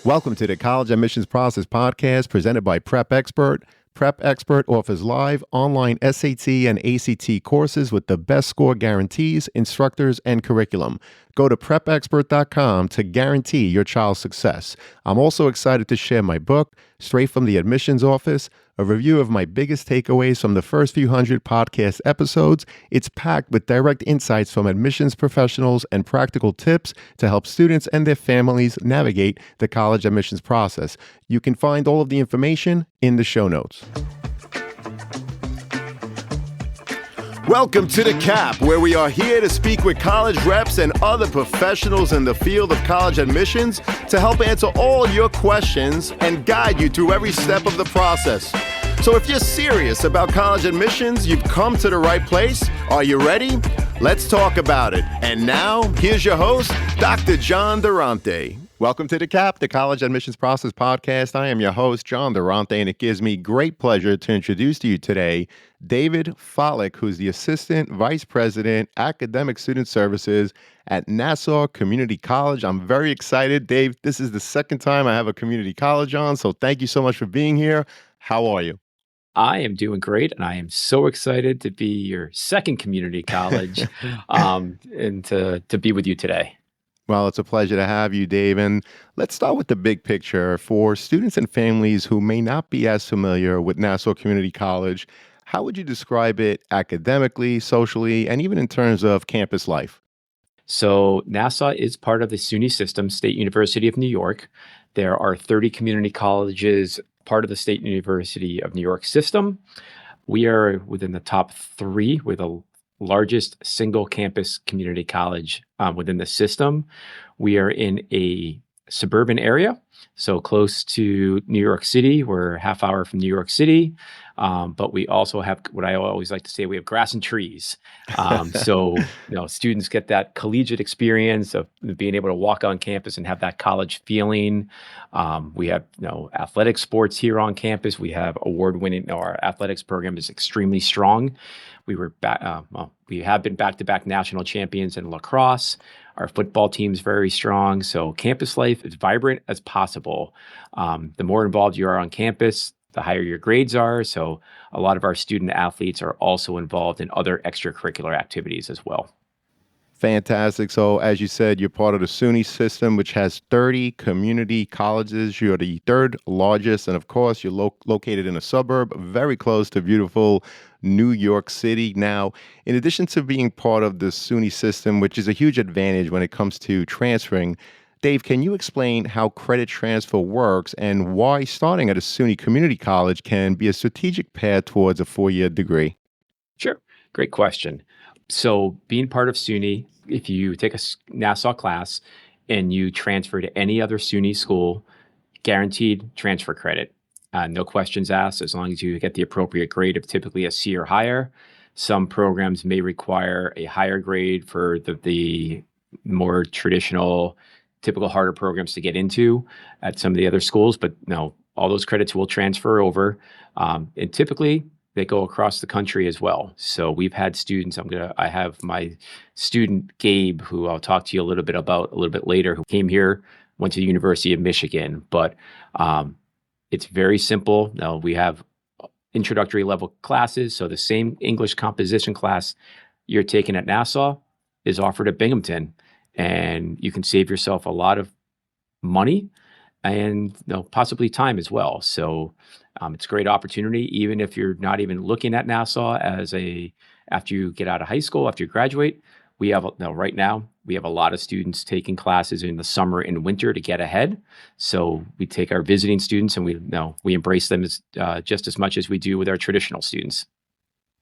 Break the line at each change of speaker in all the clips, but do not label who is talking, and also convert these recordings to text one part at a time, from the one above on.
Welcome to the College Admissions Process Podcast presented by Prep Expert. Prep Expert offers live online SAT and ACT courses with the best score guarantees, instructors, and curriculum. Go to prepexpert.com to guarantee your child's success. I'm also excited to share my book, Straight from the Admissions Office, a review of my biggest takeaways from the first few hundred podcast episodes. It's packed with direct insights from admissions professionals and practical tips to help students and their families navigate the college admissions process. You can find all of the information in the show notes. Welcome to The Cap, where we are here to speak with college reps and other professionals in the field of college admissions to help answer all your questions and guide you through every step of the process. So if you're serious about college admissions, you've come to the right place. Are you ready? Let's talk about it. And now, here's your host, Dr. John Durante. Welcome to The Cap, the College Admissions Process Podcast. I am your host, John Durante, and it gives me great pleasure to introduce to you today David Follick, who's the Assistant Vice President, Academic Student Services at Nassau Community College. I'm very excited. Dave, this is the second time I have a community college on, so thank you so much for being here. How are you?
I am doing great, and I am so excited to be your second community college and to be with you today.
Well, it's a pleasure to have you, Dave. And let's start with the big picture. For students and families who may not be as familiar with Nassau Community College, how would you describe it academically, socially, and even in terms of campus life?
So Nassau is part of the SUNY system, State University of New York. There are 30 community colleges, part of the State University of New York system. We are within the top 3 with the largest single campus community college within the system. We are in a suburban area, so close to New York City. We're a half hour from New York City, but we also have what I always like to say, we have grass and trees. So students get that collegiate experience of being able to walk on campus and have that college feeling. We have athletic sports here on campus. We have award-winning. Our athletics program is extremely strong. We have been back-to-back national champions in lacrosse. Our football team is very strong. So campus life is vibrant as possible. The more involved you are on campus, the higher your grades are. So a lot of our student athletes are also involved in other extracurricular activities as well.
Fantastic. So as you said, you're part of the SUNY system, which has 30 community colleges. You're the third largest. And of course, you're located in a suburb very close to beautiful New York City. Now, in addition to being part of the SUNY system, which is a huge advantage when it comes to transferring, Dave, can you explain how credit transfer works and why starting at a SUNY community college can be a strategic path towards a 4-year degree?
Sure. Great question. So being part of SUNY, if you take a Nassau class and you transfer to any other SUNY school, guaranteed transfer credit. No questions asked, as long as you get the appropriate grade of typically a C or higher. Some programs may require a higher grade for the more traditional, typical harder programs to get into at some of the other schools, but no, all those credits will transfer over. And typically, they go across the country as well. So we've had students, I have my student Gabe, who I'll talk to you a little bit about a little bit later, who came here, went to the University of Michigan. But it's very simple. Now we have introductory level classes. So the same English composition class you're taking at Nassau is offered at Binghamton. And you can save yourself a lot of money and possibly time as well. So it's a great opportunity, even if you're not even looking at Nassau after you get out of high school, after you graduate. We have right now, we have a lot of students taking classes in the summer and winter to get ahead. So we take our visiting students and we embrace them just as much as we do with our traditional students.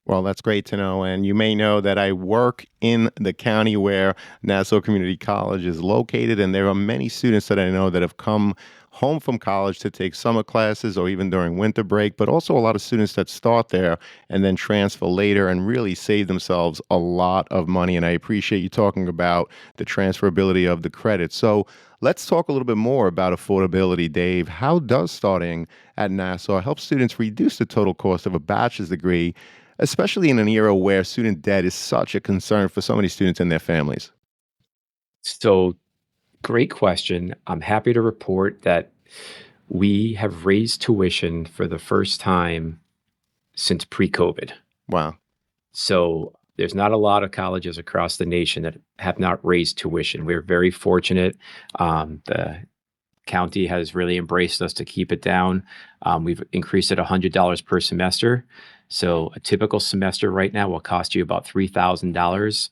Well, that's great to know. And you may know that I work in the county where Nassau Community College is located, and there are many students that I know that have come home from college to take summer classes or even during winter break, but also a lot of students that start there and then transfer later and really save themselves a lot of money. And I appreciate you talking about the transferability of the credits. So let's talk a little bit more about affordability, Dave. How does starting at Nassau help students reduce the total cost of a bachelor's degree, especially in an era where student debt is such a concern for so many students and their families?
So great question. I'm happy to report that We have raised tuition for the first time since pre-COVID.
Wow.
So there's not a lot of colleges across the nation that have not raised tuition. We're very fortunate. The county has really embraced us to keep it down. We've increased it $100 per semester. So a typical semester right now will cost you about $3,000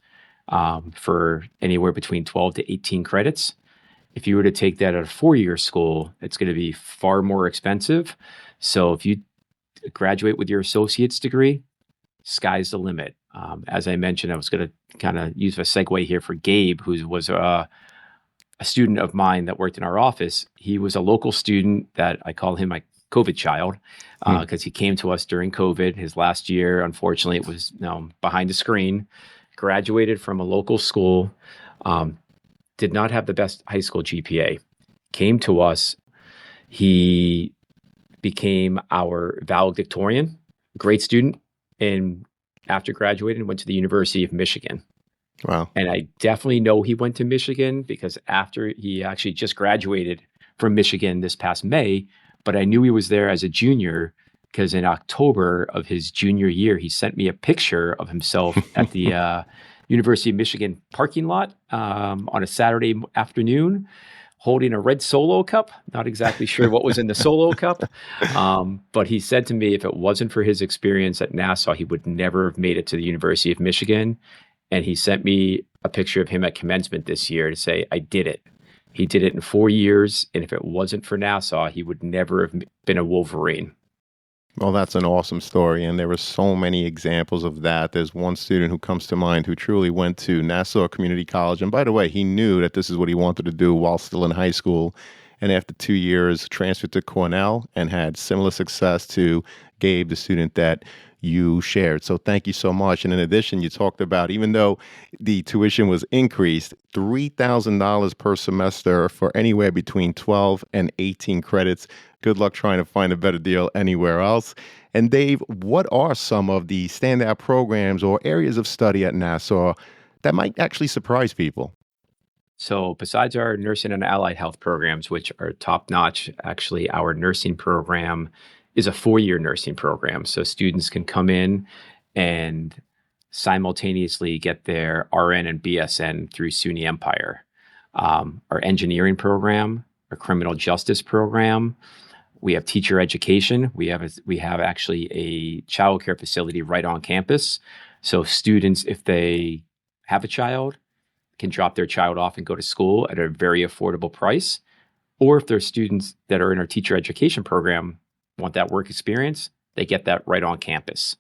for anywhere between 12 to 18 credits. If you were to take that at a 4-year school, it's going to be far more expensive. So if you graduate with your associate's degree, sky's the limit. As I mentioned, I was going to kind of use a segue here for Gabe, who was a student of mine that worked in our office. He was a local student that I call him my COVID child because he came to us during COVID. His last year, unfortunately, it was behind the screen. Graduated from a local school, did not have the best high school GPA. Came to us. He became our valedictorian, great student, and after graduating, went to the University of Michigan.
Wow.
And I definitely know he went to Michigan because after he actually just graduated from Michigan this past May, but I knew he was there as a junior because in October of his junior year, he sent me a picture of himself at the University of Michigan parking lot on a Saturday afternoon holding a red Solo cup. Not exactly sure what was in the Solo cup, but he said to me if it wasn't for his experience at Nassau, he would never have made it to the University of Michigan. And he sent me a picture of him at commencement this year to say, I did it. He did it in 4 years. And if it wasn't for Nassau, he would never have been a Wolverine.
Well, that's an awesome story. And there were so many examples of that. There's one student who comes to mind who truly went to Nassau Community College. And by the way, he knew that this is what he wanted to do while still in high school. And after 2 years, transferred to Cornell and had similar success to Gabe, the student that you shared. So thank you so much. And in addition, you talked about, even though the tuition was increased, $3,000 per semester for anywhere between 12 and 18 credits. Good luck trying to find a better deal anywhere else. And Dave, what are some of the standout programs or areas of study at Nassau that might actually surprise people?
So besides our nursing and allied health programs, which are top notch, actually our nursing program is a 4-year nursing program. So students can come in and simultaneously get their RN and BSN through SUNY Empire. Our engineering program, our criminal justice program, we have teacher education. We have actually a childcare facility right on campus. So students, if they have a child, can drop their child off and go to school at a very affordable price. Or if they're students that are in our teacher education program, want that work experience, they get that right on campus.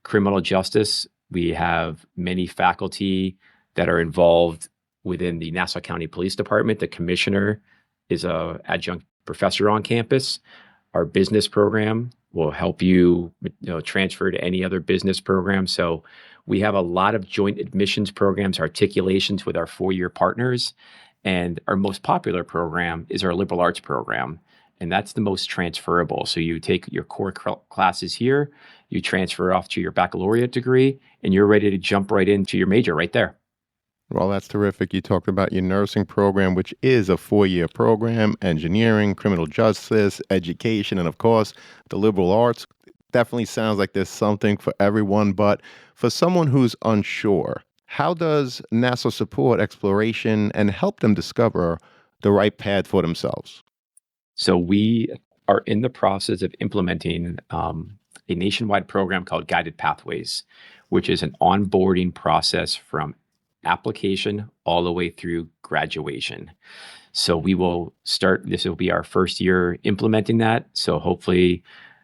Criminal justice, we have many faculty that are involved within the Nassau County Police Department. The commissioner is an adjunct professor on campus. Our business program will help you, transfer to any other business program. So we have a lot of joint admissions programs, articulations with our 4-year partners. And our most popular program is our liberal arts program. And that's the most transferable. So you take your core classes here, you transfer off to your baccalaureate degree, and you're ready to jump right into your major right there.
Well, that's terrific. You talked about your nursing program, which is a 4-year program, engineering, criminal justice, education, and of course, the liberal arts. Definitely sounds like there's something for everyone. But for someone who's unsure, how does Nassau support exploration and help them discover the right path for themselves?
So we are in the process of implementing a nationwide program called Guided Pathways, which is an onboarding process from application all the way through graduation. So we will start, this will be our first year implementing that. So hopefully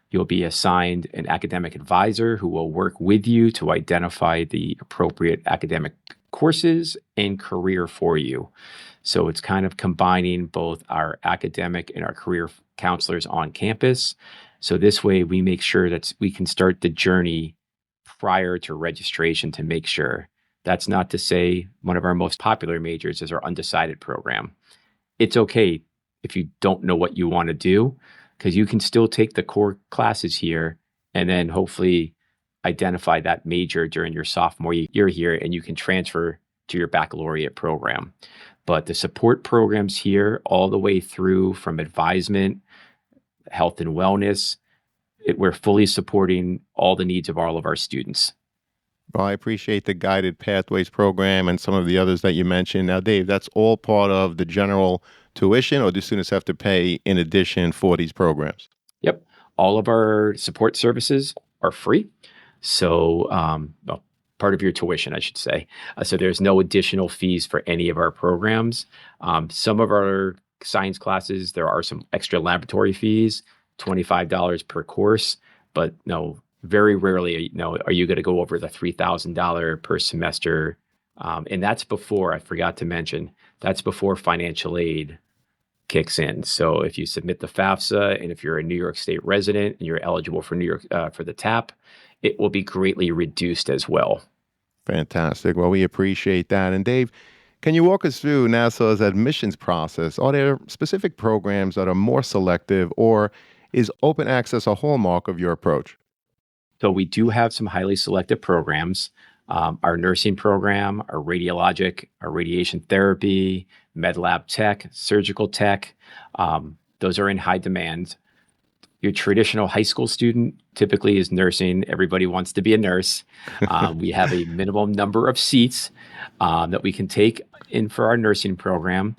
you'll be assigned an academic advisor who will work with you to identify the appropriate academic courses and career for you. So it's kind of combining both our academic and our career counselors on campus. So this way we make sure that we can start the journey prior to registration to make sure. That's not to say one of our most popular majors is our undecided program. It's okay if you don't know what you want to do, because you can still take the core classes here and then hopefully identify that major during your sophomore year here, and you can transfer to your baccalaureate program. But the support programs here, all the way through from advisement, health and wellness, we're fully supporting all the needs of all of our students.
Well, I appreciate the guided pathways program and some of the others that you mentioned. Now, Dave, that's all part of the general tuition, or do students have to pay in addition for these programs?
Yep. All of our support services are free. So, well, part of your tuition, I should say. So there's no additional fees for any of our programs. Some of our science classes, there are some extra laboratory fees, $25 per course, but no, very rarely, are you going to go over the $3,000 per semester. And that's before, I forgot to mention, that's before financial aid kicks in. So if you submit the FAFSA and if you're a New York State resident and you're eligible for New York for the TAP, it will be greatly reduced as well.
Fantastic. Well, we appreciate that. And Dave, can you walk us through Nassau's admissions process? Are there specific programs that are more selective, or is open access a hallmark of your approach?
So we do have some highly selective programs. Our nursing program, our radiologic, our radiation therapy, med lab tech, surgical tech, those are in high demand. Your traditional high school student typically is nursing. Everybody wants to be a nurse. We have a minimum number of seats that we can take in for our nursing program.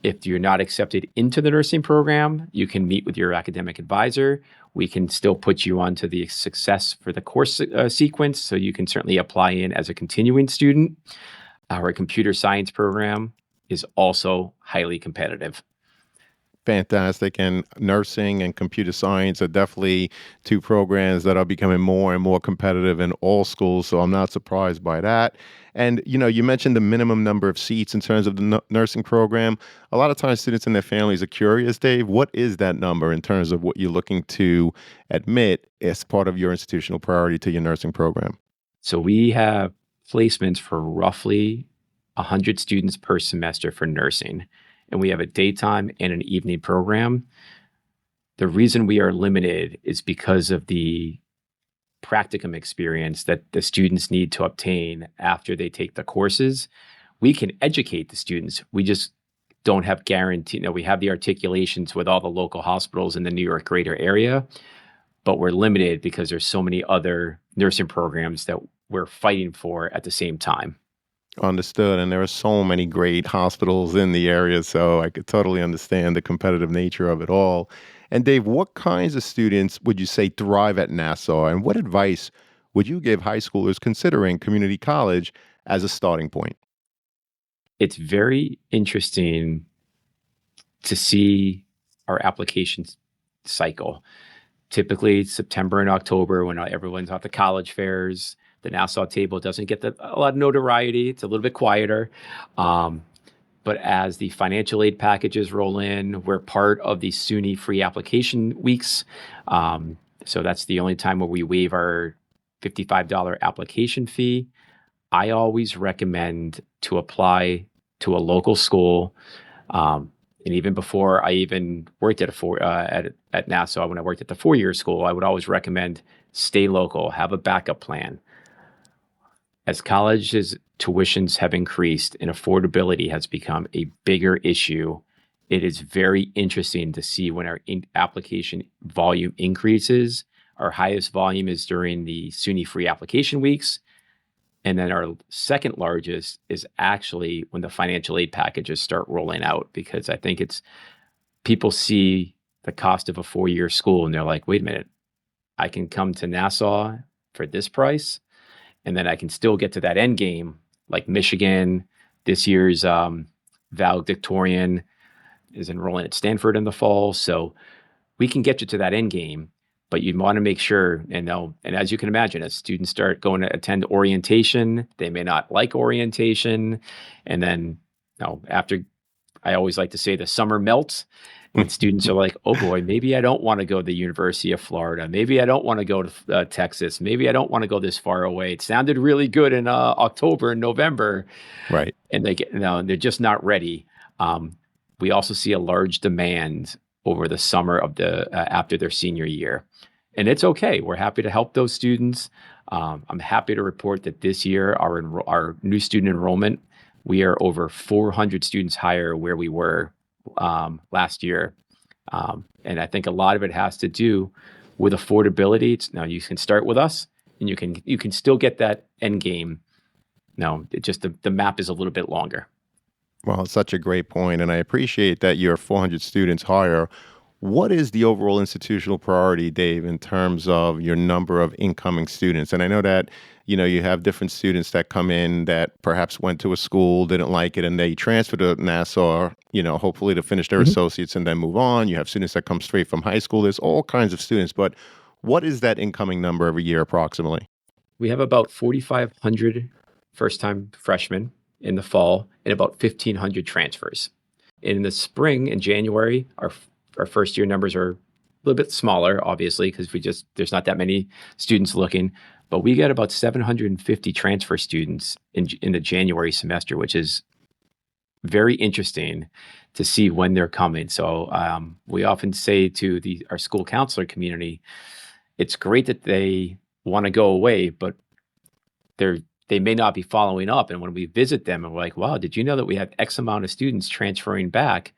If you're not accepted into the nursing program, you can meet with your academic advisor. We can still put you onto the success for the course sequence, so you can certainly apply in as a continuing student. Our computer science program is also highly competitive.
Fantastic. And nursing and computer science are definitely two programs that are becoming more and more competitive in all schools. So I'm not surprised by that. And, you mentioned the minimum number of seats in terms of the nursing program. A lot of times students and their families are curious, Dave, what is that number in terms of what you're looking to admit as part of your institutional priority to your nursing program?
So we have placements for roughly 100 students per semester for nursing. And we have a daytime and an evening program. The reason we are limited is because of the practicum experience that the students need to obtain after they take the courses. We can educate the students. We just don't have guarantee. We have the articulations with all the local hospitals in the New York greater area, but we're limited because there's so many other nursing programs that we're fighting for at the same time.
Understood. And there are so many great hospitals in the area, so I could totally understand the competitive nature of it all. And Dave, what kinds of students would you say thrive at Nassau, and what advice would you give high schoolers considering community college as a starting point?
It's very interesting to see our application cycle. Typically, September and October, when everyone's at the college fairs, the Nassau table doesn't get a lot of notoriety. It's a little bit quieter. But as the financial aid packages roll in, we're part of the SUNY free application weeks. So that's the only time where we waive our $55 application fee. I always recommend to apply to a local school. And even before I even worked at Nassau, when I worked at the four-year school, I would always recommend stay local, have a backup plan. As colleges' tuitions have increased and affordability has become a bigger issue, it is very interesting to see when our application volume increases. Our highest volume is during the SUNY free application weeks. And then our second largest is actually when the financial aid packages start rolling out, because I think people see the cost of a four-year school and they're like, wait a minute, I can come to Nassau for this price, and then I can still get to that end game, like Michigan. This year's valedictorian is enrolling at Stanford in the fall. So we can get you to that end game, but you want to make sure, and as you can imagine, as students start going to attend orientation, they may not like orientation. And then after, I always like to say the summer melts, and students are like, oh boy, maybe I don't want to go to the University of Florida. Maybe I don't want to go to Texas. Maybe I don't want to go this far away. It sounded really good in October and November.
Right.
And they're just not ready. We also see a large demand over the summer of after their senior year. And it's okay. We're happy to help those students. I'm happy to report that this year, our new student enrollment, we are over 400 students higher where we were last year. And I think a lot of it has to do with affordability. Now you can start with us, and you can still get that end game. No, it just the map is a little bit longer.
Well, it's such a great point, and I appreciate that you're 400 students higher. What is the overall institutional priority, Dave, in terms of your number of incoming students? And I know that, you have different students that come in that perhaps went to a school, didn't like it, and they transfer to Nassau, hopefully to finish their associates and then move on. You have students that come straight from high school. There's all kinds of students, but what is that incoming number every year approximately?
We have about 4,500 first-time freshmen in the fall and about 1,500 transfers. In the spring, in January, our first-year numbers are a little bit smaller, obviously, because there's not that many students looking. But we get about 750 transfer students in the January semester, which is very interesting to see when they're coming. So we often say to our school counselor community, it's great that they want to go away, but they may not be following up. And when we visit them and we're like, wow, did you know that we have X amount of students transferring back?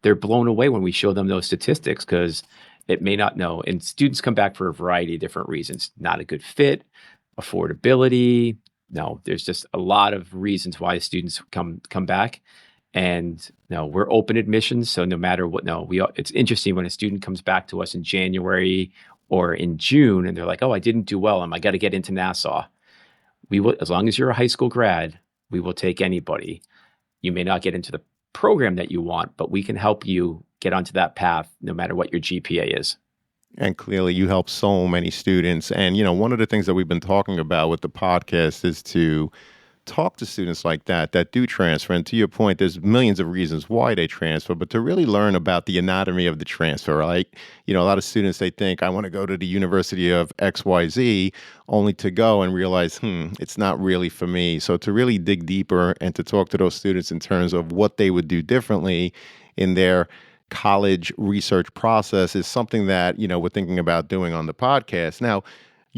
They're blown away when we show them those statistics because it may not know. And students come back for a variety of different reasons. Not a good fit, affordability. No, there's just a lot of reasons why students come back. And no, we're open admissions. So no matter what, it's interesting when a student comes back to us in January or in June and they're like, oh, I didn't do well. I got to get into Nassau. We will, as long as you're a high school grad, we will take anybody. You may not get into the program that you want, but we can help you get onto that path no matter what your GPA is.
And clearly you help so many students. And, one of the things that we've been talking about with the podcast is to talk to students like that do transfer. And to your point, there's millions of reasons why they transfer, but to really learn about the anatomy of the transfer, right? A lot of students, they think, I want to go to the University of XYZ, only to go and realize, it's not really for me. So to really dig deeper and to talk to those students in terms of what they would do differently in their college research process is something that, we're thinking about doing on the podcast. Now,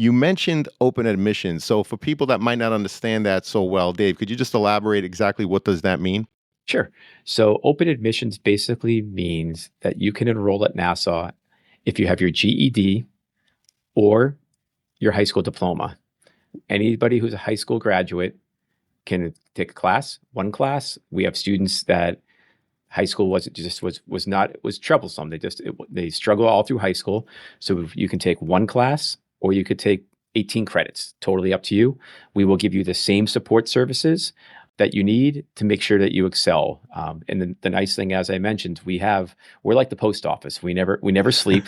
you mentioned open admissions. So for people that might not understand that so well, Dave, could you just elaborate exactly what does that mean?
Sure. So open admissions basically means that you can enroll at Nassau if you have your GED or your high school diploma. Anybody who's a high school graduate can take one class. We have students that high school was troublesome. They struggle all through high school. So you can take one class or you could take 18 credits, totally up to you. We will give you the same support services that you need to make sure that you excel. And the nice thing, as I mentioned, we're like the post office. We never sleep.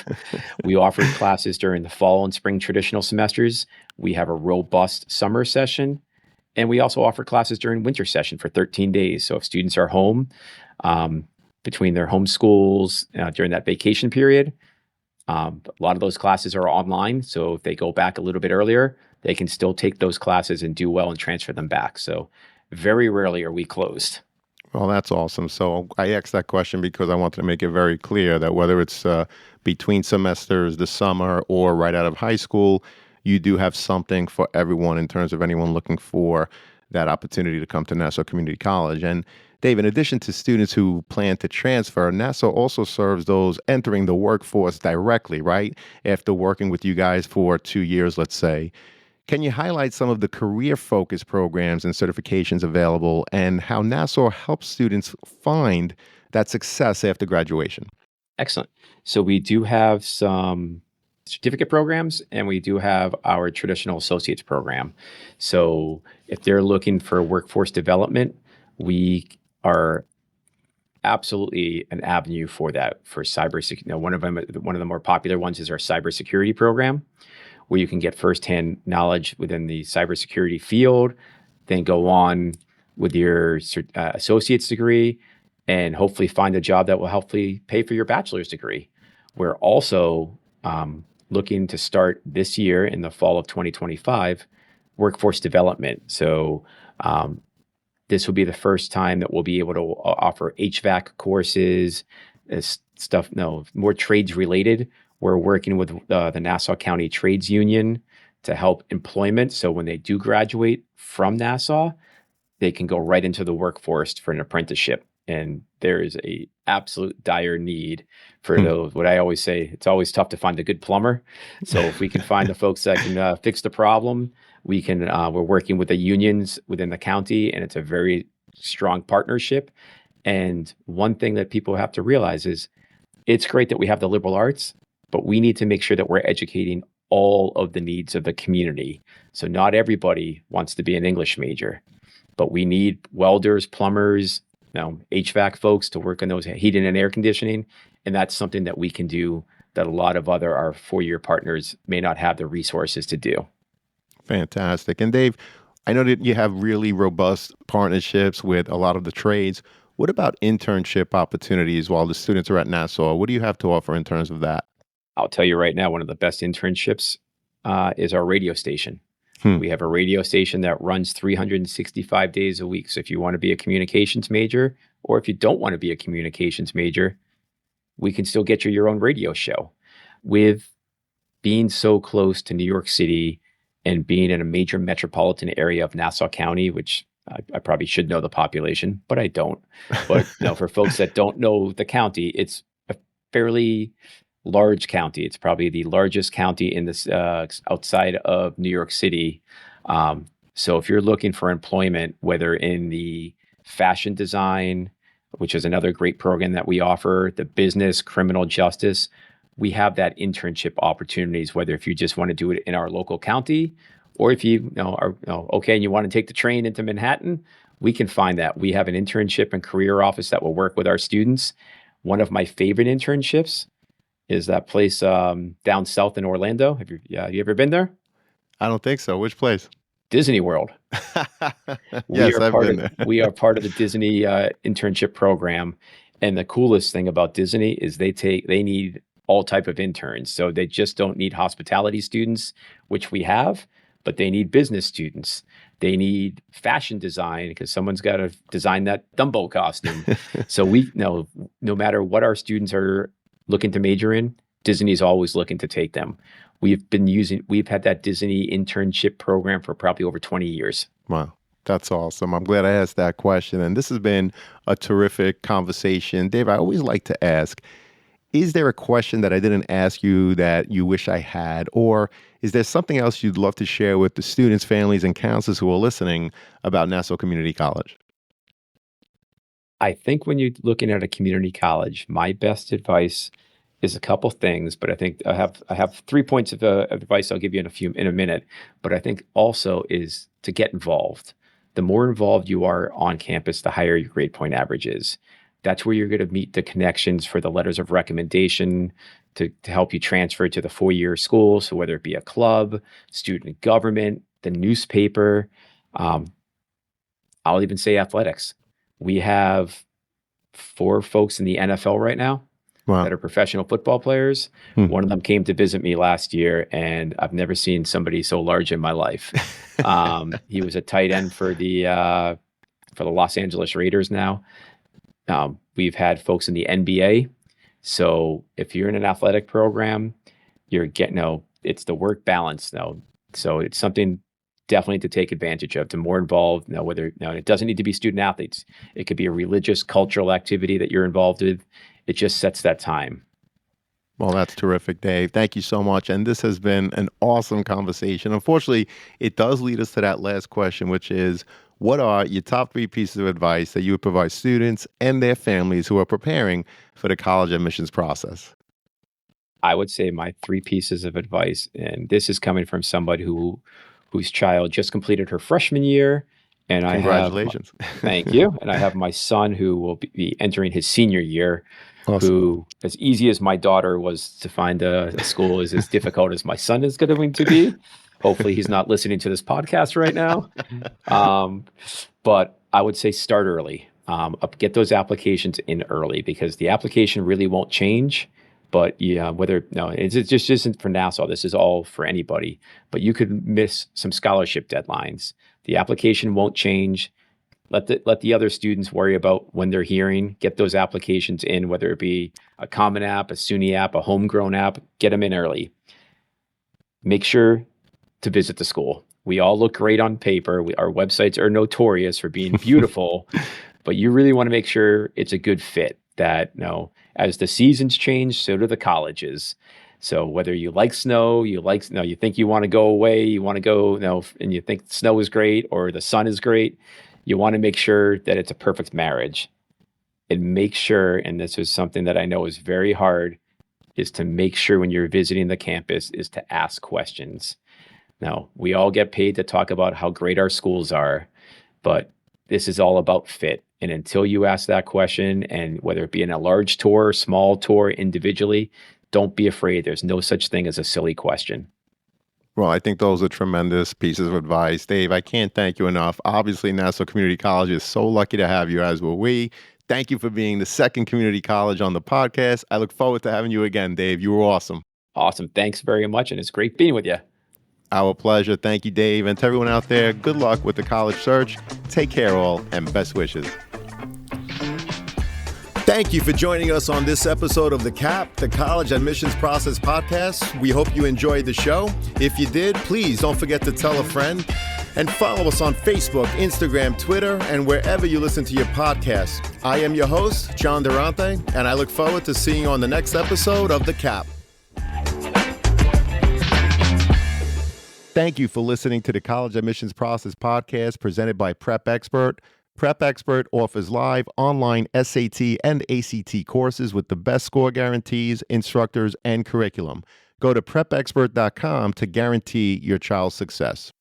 We offer classes during the fall and spring traditional semesters. We have a robust summer session. And we also offer classes during winter session for 13 days. So if students are home between their home schools during that vacation period, a lot of those classes are online. So if they go back a little bit earlier, they can still take those classes and do well and transfer them back. So very rarely are we closed.
Well, that's awesome. So I asked that question because I wanted to make it very clear that whether it's between semesters, the summer, or right out of high school, you do have something for everyone in terms of anyone looking for that opportunity to come to Nassau Community College. And Dave, in addition to students who plan to transfer, Nassau also serves those entering the workforce directly, right? After working with you guys for 2 years, let's say. Can you highlight some of the career-focused programs and certifications available and how Nassau helps students find that success after graduation?
Excellent. So we do have some certificate programs and we do have our traditional associates program. So if they're looking for workforce development, we are absolutely an avenue for that, for cybersecurity. One of the more popular ones is our cybersecurity program, where you can get firsthand knowledge within the cybersecurity field, then go on with your associate's degree, and hopefully find a job that will hopefully pay for your bachelor's degree. We're also looking to start this year in the fall of 2025, workforce development. So this will be the first time that we'll be able to offer HVAC courses, more trades related, We're working with the Nassau County Trades Union to help employment. So when they do graduate from Nassau, they can go right into the workforce for an apprenticeship. And there is a absolute dire need for those. What I always say, it's always tough to find a good plumber. So if we can find the folks that can fix the problem, we can. We're working with the unions within the county, and it's a very strong partnership. And one thing that people have to realize is it's great that we have the liberal arts, but we need to make sure that we're educating all of the needs of the community. So not everybody wants to be an English major, but we need welders, plumbers, HVAC folks to work on those heating and air conditioning. And that's something that we can do that a lot of our four-year partners may not have the resources to do.
Fantastic. And Dave, I know that you have really robust partnerships with a lot of the trades. What about internship opportunities while the students are at Nassau? What do you have to offer in terms of that?
I'll tell you right now, one of the best internships is our radio station. We have a radio station that runs 365 days a week. So if you want to be a communications major, or if you don't want to be a communications major, we can still get you your own radio show. With being so close to New York City and being in a major metropolitan area of Nassau County, which I probably should know the population, but I don't. But for folks that don't know the county, it's a fairly large county. It's probably the largest county in this outside of New York City. So if you're looking for employment, whether in the fashion design, which is another great program that we offer, the business, criminal justice, we have that internship opportunities, whether if you just want to do it in our local county, or if you are okay and you want to take the train into Manhattan, we can find that. We have an internship and career office that will work with our students. One of my favorite internships is that place down south in Orlando. Have you ever been there?
I don't think so. Which place?
Disney World.
Yes, I've been there.
We are part of the Disney internship program. And the coolest thing about Disney is they need all type of interns. So they just don't need hospitality students, which we have, but they need business students. They need fashion design because someone's got to design that Dumbo costume. So we know no matter what our students are looking to major in, Disney's always looking to take them. We've had that Disney internship program for probably over 20 years.
Wow. That's awesome. I'm glad I asked that question. And this has been a terrific conversation. Dave, I always like to ask, is there a question that I didn't ask you that you wish I had? Or is there something else you'd love to share with the students, families, and counselors who are listening about Nassau Community College?
I think when you're looking at a community college, my best advice is a couple things, but I think I have 3 points of advice I'll give you in a minute. But I think also is to get involved. The more involved you are on campus, the higher your grade point average is. That's where you're going to meet the connections for the letters of recommendation to help you transfer to the four-year school. So whether it be a club, student government, the newspaper, I'll even say athletics. We have 4 folks in the NFL right now. Wow. That are professional football players. One of them came to visit me last year, and I've never seen somebody so large in my life. He was a tight end for the Los Angeles Raiders now. We've had folks in the NBA. So if you're in an athletic program, you're getting, it's the work balance now. So it's something definitely to take advantage of, to more involved. It doesn't need to be student athletes. It could be a religious, cultural activity that you're involved with. It just sets that time.
Well, that's terrific, Dave. Thank you so much. And this has been an awesome conversation. Unfortunately, it does lead us to that last question, which is, what are your top 3 pieces of advice that you would provide students and their families who are preparing for the college admissions process?
I would say my 3 pieces of advice, and this is coming from somebody whose child just completed her freshman year. And
congratulations.
Thank you. And I have my son who will be entering his senior year, awesome. Who, as easy as my daughter was to find a school, is as difficult as my son is going to be. Hopefully he's not listening to this podcast right now. But I would say start early. Get those applications in early, because the application really won't change. But yeah, it just isn't for Nassau. This is all for anybody. But you could miss some scholarship deadlines. The application won't change. Let the other students worry about when they're hearing. Get those applications in, whether it be a Common App, a SUNY app, a homegrown app. Get them in early. Make sure to visit the school. We all look great on paper. Our websites are notorious for being beautiful, but you really want to make sure it's a good fit. That as the seasons change, so do the colleges. So whether you like snow, you think you want to go away, you want to go, and you think snow is great or the sun is great, you want to make sure that it's a perfect marriage. And make sure, and this is something that I know is very hard, is to make sure when you're visiting the campus is to ask questions. Now, we all get paid to talk about how great our schools are, but this is all about fit. And until you ask that question, and whether it be in a large tour, small tour, individually, don't be afraid. There's no such thing as a silly question.
Well, I think those are tremendous pieces of advice. Dave, I can't thank you enough. Obviously, Nassau Community College is so lucky to have you, as were we. Thank you for being the second community college on the podcast. I look forward to having you again, Dave. You were awesome.
Awesome. Thanks very much. And it's great being with you.
Our pleasure. Thank you, Dave. And to everyone out there, good luck with the college search. Take care, all, and best wishes. Thank you for joining us on this episode of The CAP, the College Admissions Process Podcast. We hope you enjoyed the show. If you did, please don't forget to tell a friend and follow us on Facebook, Instagram, Twitter, and wherever you listen to your podcasts. I am your host, John Durante, and I look forward to seeing you on the next episode of The CAP. Thank you for listening to the College Admissions Process Podcast presented by Prep Expert. Prep Expert offers live online SAT and ACT courses with the best score guarantees, instructors, and curriculum. Go to prepexpert.com to guarantee your child's success.